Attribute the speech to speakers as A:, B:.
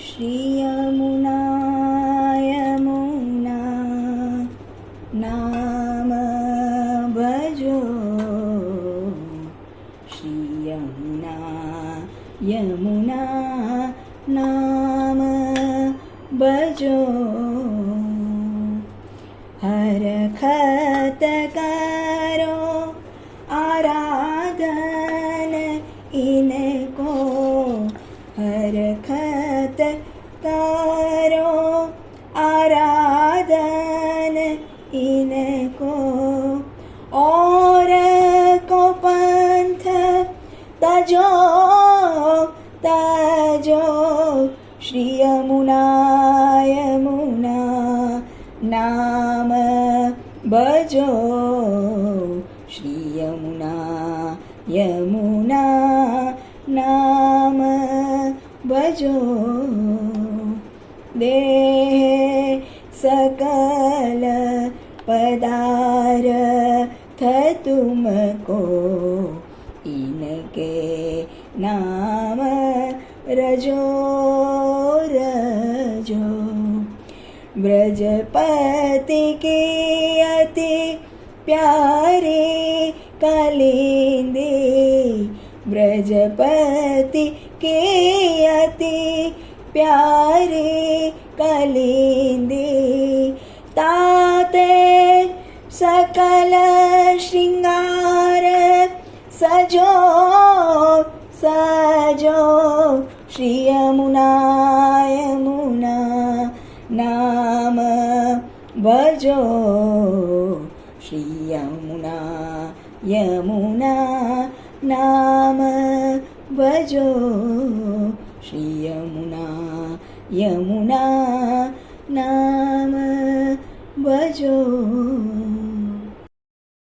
A: श्रीयमुना यमुना नाम भजो श्रीयमुना यमुना नाम भजो हरखत करो आराधन इनको हरखत करो आराधन इनको और को पंथ तजो तजो श्री यमुना यमुना नाम भजो श्री यमुना यमुना नाम भजो देह सकल पदार्थ तुमको इनके नाम रजो रजो ब्रजपति की अति प्यारी कलिंदी ब्रजपति की अति प्यारी कलिंदी ताते सकल श्रृंगार सजो सजो श्री यमुना यमुना नाम भजो श्री यमुना यमुना नाम भजो श्री यमुना यमुना नाम भजो।